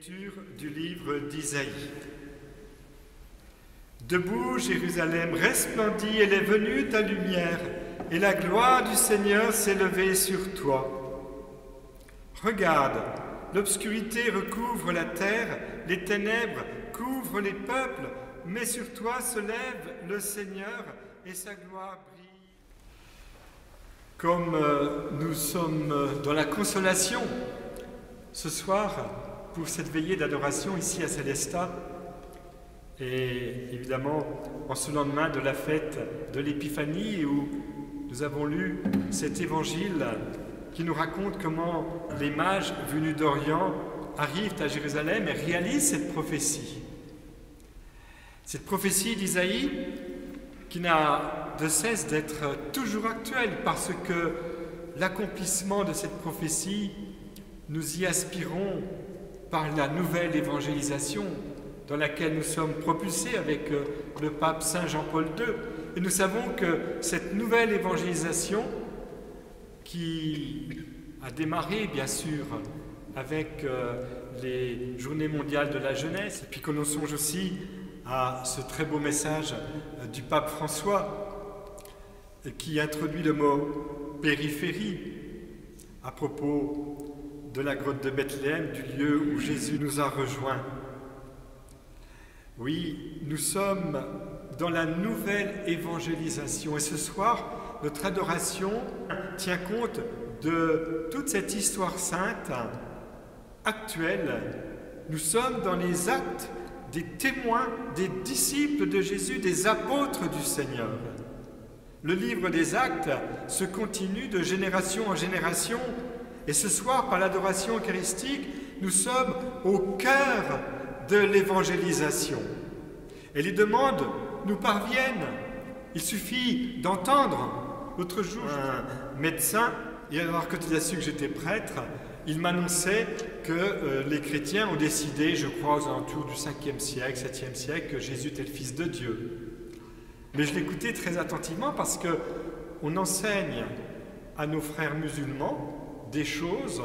Lecture du livre d'Isaïe. Debout, Jérusalem resplendit, elle est venue ta lumière, et la gloire du Seigneur s'est levée sur toi. Regarde, l'obscurité recouvre la terre, les ténèbres couvrent les peuples, mais sur toi se lève le Seigneur et sa gloire brille. Comme nous sommes dans la consolation ce soir, pour cette veillée d'adoration ici à Célestat, et évidemment en ce lendemain de la fête de l'Épiphanie où nous avons lu cet évangile qui nous raconte comment les mages venus d'Orient arrivent à Jérusalem et réalisent cette prophétie. Cette prophétie d'Isaïe qui n'a de cesse d'être toujours actuelle parce que l'accomplissement de cette prophétie, nous y aspirons par la nouvelle évangélisation dans laquelle nous sommes propulsés avec le pape Saint Jean-Paul II. Et nous savons que cette nouvelle évangélisation qui a démarré bien sûr avec les Journées mondiales de la jeunesse, et puis que l'on songe aussi à ce très beau message du pape François qui introduit le mot périphérie à propos de la grotte de Bethléem, du lieu où Jésus nous a rejoints. Oui, nous sommes dans la nouvelle évangélisation et ce soir, notre adoration tient compte de toute cette histoire sainte actuelle. Nous sommes dans les actes des témoins, des disciples de Jésus, des apôtres du Seigneur. Le livre des Actes se continue de génération en génération. Et ce soir, par l'adoration eucharistique, nous sommes au cœur de l'évangélisation. Et les demandes nous parviennent. Il suffit d'entendre. L'autre jour, un médecin, et alors quand il a su que j'étais prêtre, il m'annonçait que les chrétiens ont décidé, je crois aux alentours du 5e siècle, 7e siècle, que Jésus était le Fils de Dieu. Mais je l'écoutais très attentivement parce qu'on enseigne à nos frères musulmans des choses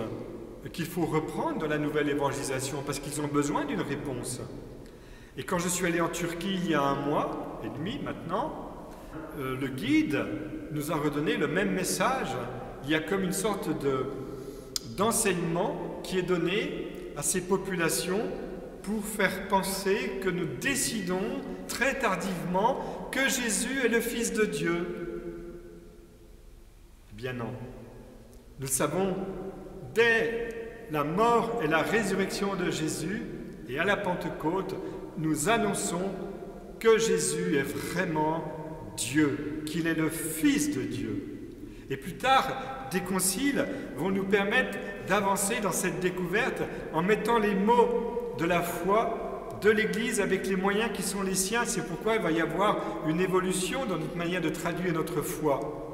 qu'il faut reprendre dans la nouvelle évangélisation parce qu'ils ont besoin d'une réponse. Et quand je suis allé en Turquie il y a 1 mois et demi maintenant, le guide nous a redonné le même message. Il y a comme une sorte d'enseignement qui est donné à ces populations pour faire penser que nous décidons très tardivement que Jésus est le Fils de Dieu. Eh bien non. Nous savons, dès la mort et la résurrection de Jésus, et à la Pentecôte, nous annonçons que Jésus est vraiment Dieu, qu'il est le Fils de Dieu. Et plus tard, des conciles vont nous permettre d'avancer dans cette découverte en mettant les mots de la foi de l'Église avec les moyens qui sont les siens. C'est pourquoi il va y avoir une évolution dans notre manière de traduire notre foi.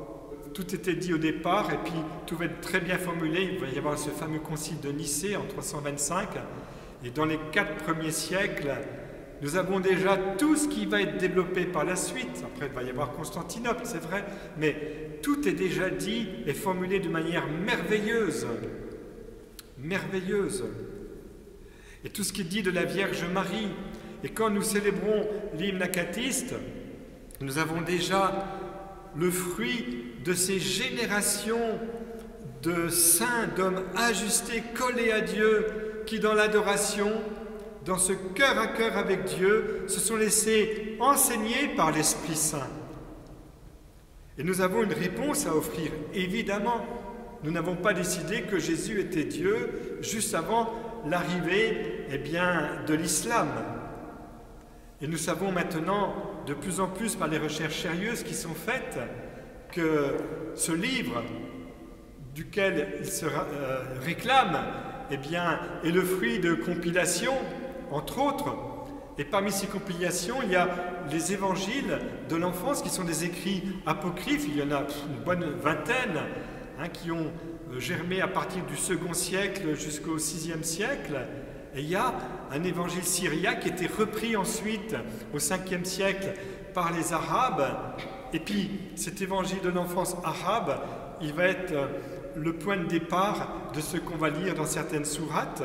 Tout était dit au départ et puis tout va être très bien formulé. Il va y avoir ce fameux concile de Nicée en 325. Et dans les 4 premiers siècles, nous avons déjà tout ce qui va être développé par la suite. Après, il va y avoir Constantinople, c'est vrai. Mais tout est déjà dit et formulé de manière merveilleuse. Merveilleuse. Et tout ce qui est dit de la Vierge Marie. Et quand nous célébrons l'hymne acatiste, nous avons déjà le fruit de ces générations de saints, d'hommes ajustés, collés à Dieu, qui dans l'adoration, dans ce cœur à cœur avec Dieu, se sont laissés enseigner par l'Esprit Saint. Et nous avons une réponse à offrir. Évidemment, nous n'avons pas décidé que Jésus était Dieu juste avant l'arrivée de l'islam. Et nous savons maintenant, de plus en plus par les recherches sérieuses qui sont faites, que ce livre duquel il se réclame est le fruit de compilations, entre autres. Et parmi ces compilations, il y a les évangiles de l'enfance qui sont des écrits apocryphes. Il y en a une bonne vingtaine qui ont germé à partir du 2e siècle jusqu'au 6e siècle. Et il y a un évangile syriaque qui a été repris ensuite au 5e siècle par les Arabes. Et puis cet évangile de l'enfance arabe, il va être le point de départ de ce qu'on va lire dans certaines sourates.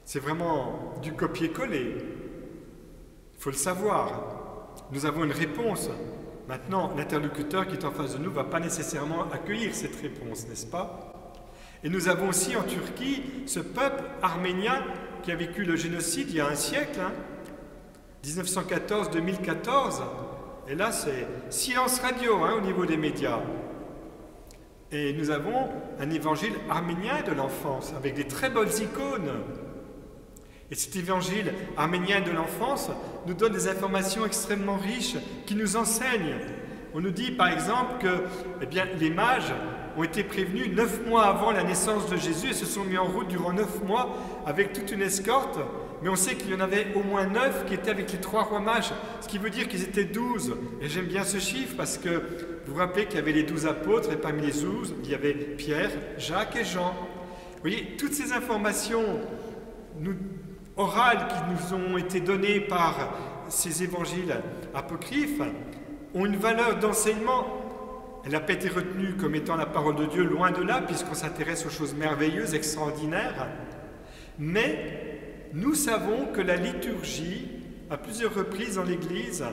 C'est vraiment du copier-coller. Il faut le savoir. Nous avons une réponse. Maintenant, l'interlocuteur qui est en face de nous ne va pas nécessairement accueillir cette réponse, n'est-ce pas? Et nous avons aussi en Turquie ce peuple arménien qui a vécu le génocide il y a un siècle, 1914-2014. Et là, c'est silence radio au niveau des médias. Et nous avons un évangile arménien de l'enfance avec des très bonnes icônes. Et cet évangile arménien de l'enfance nous donne des informations extrêmement riches qui nous enseignent. On nous dit par exemple que les mages ont été prévenus 9 mois avant la naissance de Jésus et se sont mis en route durant 9 mois avec toute une escorte. Mais on sait qu'il y en avait au moins 9 qui étaient avec les 3 rois mages, ce qui veut dire qu'ils étaient 12. Et j'aime bien ce chiffre parce que vous vous rappelez qu'il y avait les 12 apôtres et parmi les 12, il y avait Pierre, Jacques et Jean. Vous voyez, toutes ces informations orales qui nous ont été données par ces évangiles apocryphes ont une valeur d'enseignement. Elle n'a pas été retenue comme étant la parole de Dieu, loin de là, puisqu'on s'intéresse aux choses merveilleuses, extraordinaires. Mais nous savons que la liturgie, à plusieurs reprises dans l'Église,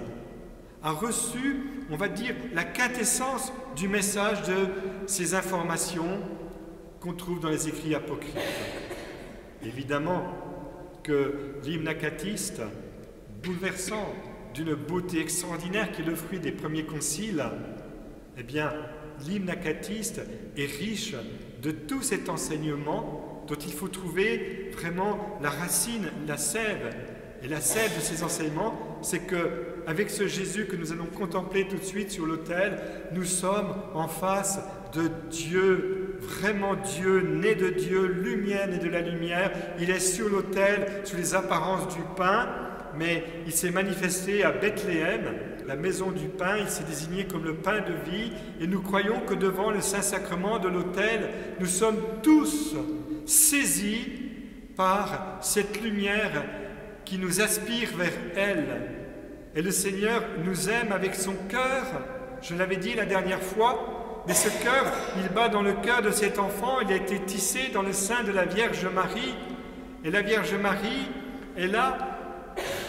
a reçu, on va dire, la quintessence du message de ces informations qu'on trouve dans les écrits apocryphes. Évidemment que l'hymne acatiste, bouleversant, d'une beauté extraordinaire qui est le fruit des premiers conciles, l'hymne acatiste est riche de tout cet enseignement dont il faut trouver vraiment la racine, la sève. Et la sève de ces enseignements, c'est qu'avec ce Jésus que nous allons contempler tout de suite sur l'autel, nous sommes en face de Dieu, vraiment Dieu, né de Dieu, lumière, né de la lumière. Il est sur l'autel, sous les apparences du pain, mais il s'est manifesté à Bethléem, la maison du pain. Il s'est désigné comme le pain de vie, et nous croyons que devant le Saint-Sacrement de l'autel, nous sommes tous saisis par cette lumière qui nous aspire vers elle. Et le Seigneur nous aime avec son cœur, je l'avais dit la dernière fois, mais ce cœur, il bat dans le cœur de cet enfant, il a été tissé dans le sein de la Vierge Marie. Et la Vierge Marie est là,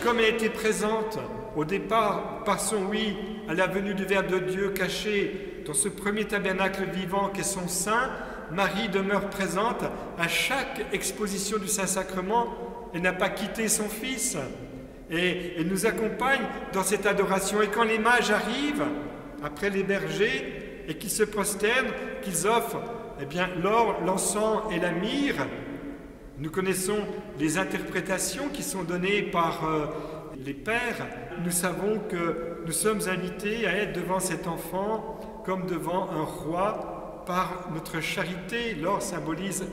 comme elle était présente au départ par son oui à la venue du Verbe de Dieu caché dans ce premier tabernacle vivant qu'est son sein. Marie demeure présente à chaque exposition du Saint-Sacrement. Elle n'a pas quitté son Fils et elle nous accompagne dans cette adoration. Et quand les mages arrivent, après les bergers, et qu'ils se prosternent, qu'ils offrent l'or, l'encens et la myrrhe, nous connaissons les interprétations qui sont données par les pères. Nous savons que nous sommes invités à être devant cet enfant comme devant un roi par notre charité. L'or symbolise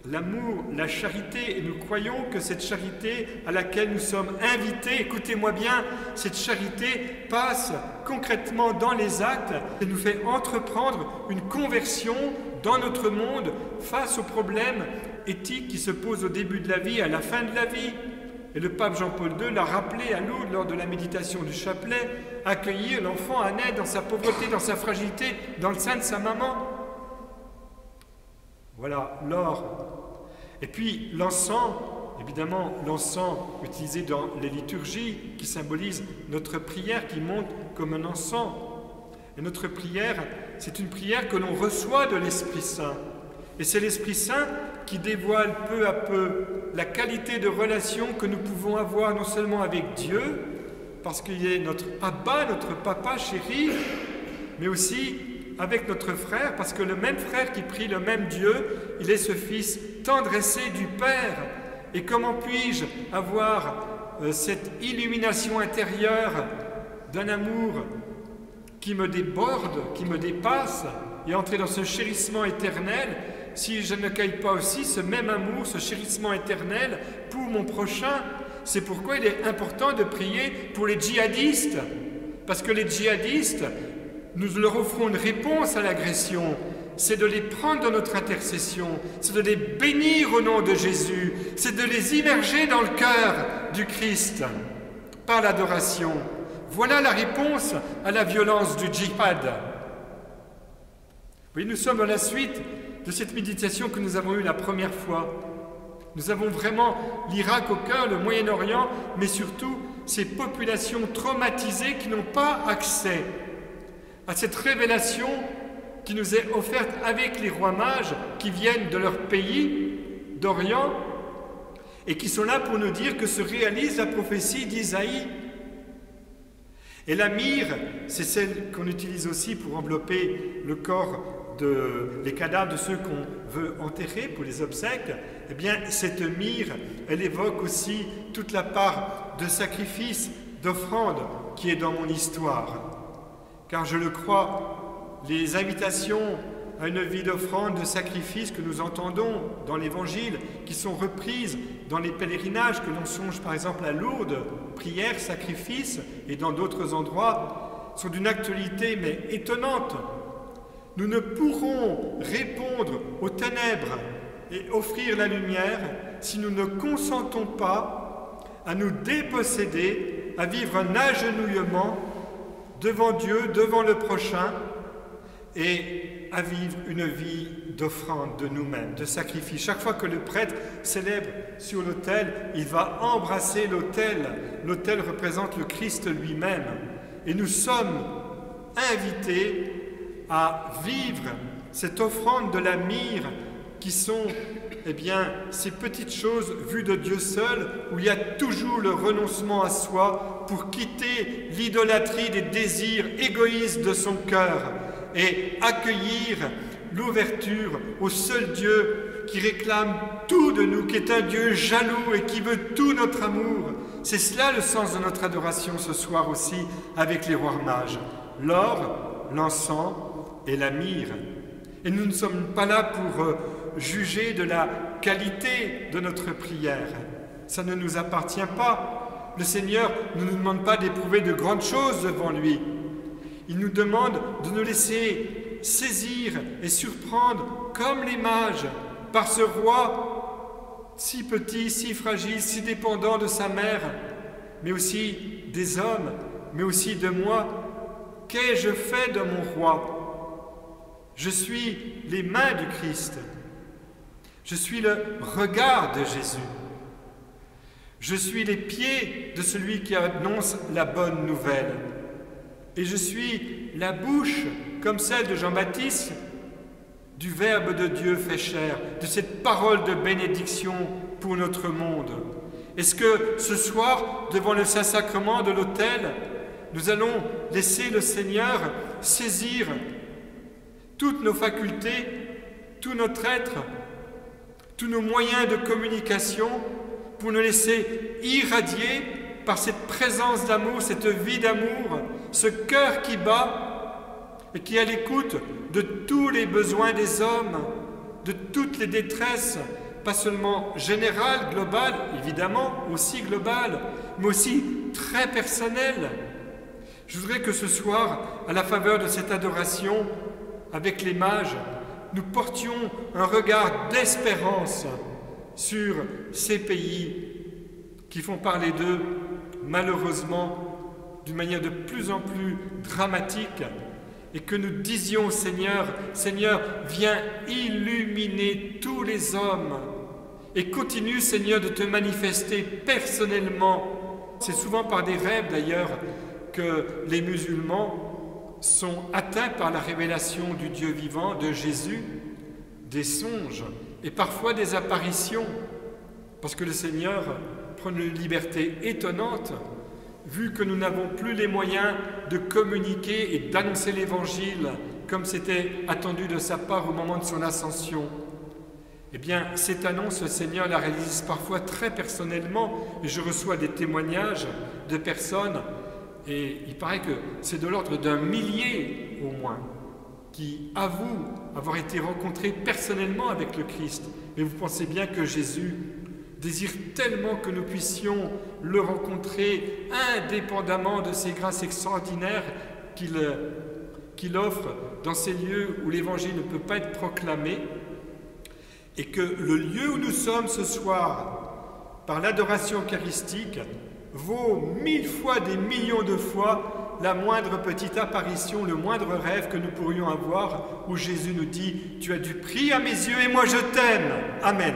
l'amour, la charité, et nous croyons que cette charité à laquelle nous sommes invités, écoutez-moi bien, cette charité passe concrètement dans les actes et nous fait entreprendre une conversion dans notre monde face aux problèmes éthiques qui se posent au début de la vie et à la fin de la vie. Et le pape Jean-Paul II l'a rappelé à Lourdes lors de la méditation du chapelet, accueillir l'enfant à naître dans sa pauvreté, dans sa fragilité, dans le sein de sa maman. Voilà, l'or. Et puis l'encens, évidemment, l'encens utilisé dans les liturgies qui symbolise notre prière qui monte comme un encens. Et notre prière, c'est une prière que l'on reçoit de l'Esprit Saint. Et c'est l'Esprit Saint qui dévoile peu à peu la qualité de relation que nous pouvons avoir non seulement avec Dieu, parce qu'il est notre Abba, notre Papa chéri, mais aussi avec notre frère, parce que le même frère qui prie le même Dieu, il est ce Fils tendressé du Père. Et comment puis-je avoir cette illumination intérieure d'un amour qui me déborde, qui me dépasse, et entrer dans ce chérissement éternel, si je ne cueille pas aussi ce même amour, ce chérissement éternel pour mon prochain? C'est pourquoi il est important de prier pour les djihadistes, parce que les djihadistes, nous leur offrons une réponse à l'agression, c'est de les prendre dans notre intercession, c'est de les bénir au nom de Jésus, c'est de les immerger dans le cœur du Christ par l'adoration. Voilà la réponse à la violence du djihad. Oui, nous sommes dans la suite de cette méditation que nous avons eue la première fois. Nous avons vraiment l'Irak au cœur, le Moyen-Orient, mais surtout ces populations traumatisées qui n'ont pas accès à cette révélation qui nous est offerte avec les rois mages qui viennent de leur pays d'Orient et qui sont là pour nous dire que se réalise la prophétie d'Isaïe. Et la myrrhe, c'est celle qu'on utilise aussi pour envelopper le corps les cadavres de ceux qu'on veut enterrer pour les obsèques. Eh bien, cette myrrhe, elle évoque aussi toute la part de sacrifice, d'offrande qui est dans mon histoire. Car je le crois, les invitations à une vie d'offrande, de sacrifice que nous entendons dans l'Évangile, qui sont reprises dans les pèlerinages, que l'on songe par exemple à Lourdes, prière, sacrifice, et dans d'autres endroits, sont d'une actualité mais étonnante. Nous ne pourrons répondre aux ténèbres et offrir la lumière si nous ne consentons pas à nous déposséder, à vivre un agenouillement devant Dieu, devant le prochain, et à vivre une vie d'offrande de nous-mêmes, de sacrifice. Chaque fois que le prêtre célèbre sur l'autel, il va embrasser l'autel. L'autel représente le Christ lui-même. Et nous sommes invités à vivre cette offrande de la myrrhe qui sont, ces petites choses vues de Dieu seul, où il y a toujours le renoncement à soi pour quitter l'idolâtrie des désirs égoïstes de son cœur et accueillir l'ouverture au seul Dieu qui réclame tout de nous, qui est un Dieu jaloux et qui veut tout notre amour. C'est cela le sens de notre adoration ce soir aussi avec les rois mages. L'or, l'encens et la myrrhe. Et nous ne sommes pas là pour juger de la qualité de notre prière. Ça ne nous appartient pas. Le Seigneur ne nous demande pas d'éprouver de grandes choses devant lui. Il nous demande de nous laisser saisir et surprendre comme les mages par ce roi si petit, si fragile, si dépendant de sa mère, mais aussi des hommes, mais aussi de moi. Qu'ai-je fait de mon roi? Je suis les mains du Christ. Je suis le regard de Jésus. Je suis les pieds de celui qui annonce la bonne nouvelle. Et je suis la bouche, comme celle de Jean-Baptiste, du Verbe de Dieu fait chair, de cette parole de bénédiction pour notre monde. Est-ce que ce soir, devant le Saint-Sacrement de l'autel, nous allons laisser le Seigneur saisir toutes nos facultés, tout notre être, tous nos moyens de communication, pour nous laisser irradier par cette présence d'amour, cette vie d'amour, ce cœur qui bat et qui est à l'écoute de tous les besoins des hommes, de toutes les détresses, pas seulement générales, globales, évidemment, aussi globales, mais aussi très personnelles. Je voudrais que ce soir, à la faveur de cette adoration, avec les mages, nous portions un regard d'espérance sur ces pays qui font parler d'eux, malheureusement, d'une manière de plus en plus dramatique, et que nous disions au Seigneur, Seigneur, viens illuminer tous les hommes, et continue, Seigneur, de te manifester personnellement. C'est souvent par des rêves, d'ailleurs, que les musulmans sont atteints par la révélation du Dieu vivant, de Jésus, des songes, et parfois des apparitions, parce que le Seigneur prend une liberté étonnante, vu que nous n'avons plus les moyens de communiquer et d'annoncer l'Évangile comme c'était attendu de sa part au moment de son ascension. Eh bien, cette annonce, le Seigneur la réalise parfois très personnellement, et je reçois des témoignages de personnes, et il paraît que c'est de l'ordre d'un millier au moins, qui avouent avoir été rencontrés personnellement avec le Christ. Et vous pensez bien que Jésus désire tellement que nous puissions le rencontrer indépendamment de ces grâces extraordinaires qu'il offre dans ces lieux où l'Évangile ne peut pas être proclamé, et que le lieu où nous sommes ce soir, par l'adoration eucharistique, vaut 1000 fois, des millions de fois, la moindre petite apparition, le moindre rêve que nous pourrions avoir, où Jésus nous dit « Tu as du prix à mes yeux et moi je t'aime ». Amen.